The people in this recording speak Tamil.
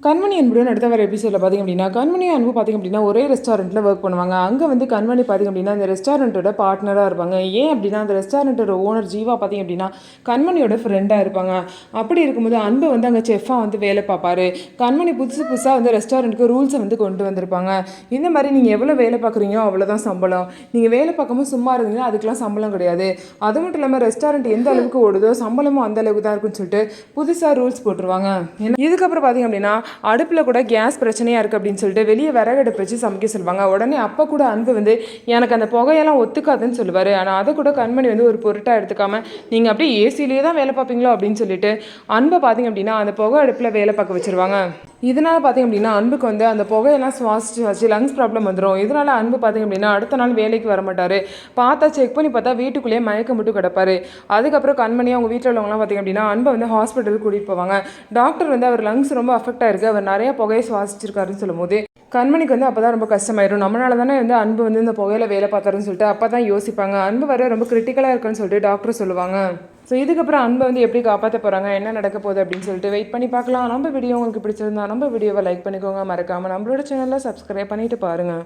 கண்மணி அன்புடன் அடுத்த வர எபிசோடில் பார்த்திங்க அப்படின்னா கண்மணி அன்பு பார்த்திங்க அப்படின்னா ஒரே ரெஸ்டாரண்ட்டில் ஒர்க் பண்ணுவாங்க. அங்கே வந்து கண்மணி பார்த்திங்க அப்படின்னா அந்த ரெஸ்டாரண்ட்டோட பார்ட்னராக இருப்பாங்க. ஏன் அப்படின்னா அந்த ரெஸ்டாரண்ட்டோட ஓனர் ஜீவா பார்த்திங்க அப்படின்னா கண்மணியோட ஃப்ரெண்டாக இருப்பாங்க. அப்படி இருக்கும்போது அன்பு வந்து அங்கே செஃப்பாக வந்து வேலை பார்ப்பாரு. கண்மணி புதுசாக வந்து ரெஸ்டாரண்ட்டுக்கு ரூல்ஸை வந்து கொண்டு வந்திருப்பாங்க. இந்த மாதிரி நீங்கள் எவ்வளோ வேலை பார்க்குறீங்களோ அவ்வளோதான் சம்பளம். நீங்கள் வேலை பார்க்காம சும்மா இருந்தீங்கன்னா அதுக்கெலாம் சம்பளம் கிடையாது. அது மட்டும் இல்லாமல் ரெஸ்டாரண்ட் எந்த அளவுக்கு ஓடுதோ சம்பளமும் அந்த அளவுக்கு தான் இருக்குன்னு சொல்லிட்டு புதுசாக ரூல்ஸ் போட்டுருவாங்க. இதுக்கப்புறம் பார்த்திங்க அப்படின்னா அடுப்பில் கூட கேஸ் பிரச்சனையாக இருக்குது அப்படின்னு சொல்லிட்டு வெளியே விறகடுப்பு வச்சு சமைக்க சொல்லுவாங்க. உடனே அப்போ கூட அன்பு வந்து எனக்கு அந்த புகையெல்லாம் ஒத்துக்காதுன்னு சொல்லுவார். ஆனால் அதை கூட கண்மணி வந்து ஒரு பொருட்டாக எடுத்துக்காமல் நீங்கள் அப்படியே ஏசிலேயே தான் வேலை பார்ப்பீங்களோ அப்படின்னு சொல்லிட்டு அன்பை பார்த்திங்க அப்படின்னா அந்த புகை அடுப்பில் வேலை பார்க்க வச்சுருவாங்க. இதனால் பார்த்திங்க அப்படின்னா அன்புக்கு வந்து அந்த புகையெல்லாம் சுவாசிச்சு லங்ஸ் ப்ராப்ளம் வந்துடும். இதனால் அன்பு பார்த்திங்க அப்படின்னா அடுத்த நாள் வேலைக்கு வர மாட்டார். பார்த்தா செக் பண்ணி பார்த்தா வீட்டுக்குள்ளேயே மயக்கம் மட்டும் கிடப்பார். அதுக்கப்புறம் கண்மணி அவங்க வீட்டில் உள்ளவங்களாம் பார்த்திங்க அப்படின்னா அன்பை வந்து ஹாஸ்பிட்டலுக்கு கூட்டிகிட்டு போவாங்க. டாக்டர் வந்து அவர் லங்ஸ் ரொம்ப அஃபெக்ட் ஆயிருக்கு, அவர் நிறைய புகையை சுவாசிச்சிருக்காருன்னு சொல்லும் போது கண்மணிக்கு வந்து அப்போ தான் ரொம்ப கஷ்டமாயிடும். நம்மளால தானே வந்து அன்பு வந்து இந்த புகையில வேலை பார்த்தாருன்னு சொல்லிட்டு அப்போ தான் யோசிப்பாங்க. அன்பு வர ரொம்ப கிரிட்டிக்கலாக இருக்குன்னு சொல்லிட்டு டாக்டர் சொல்லுவாங்க. ஸோ இதுக்கப்புறம் அன்பை வந்து எப்படி காப்பாற்ற போகிறாங்க, என்ன நடக்க போகுது அப்படின்னு சொல்லிட்டு வெயிட் பண்ணி பார்க்கலாம். நம்ம வீடியோ உங்களுக்கு பிடிச்சிருந்தா நம்ம வீடியோவை லைக் பண்ணிக்கோங்க. மறக்காமல் நம்மளோட சேனலில் சப்ஸ்கிரைப் பண்ணிட்டு பாருங்கள்.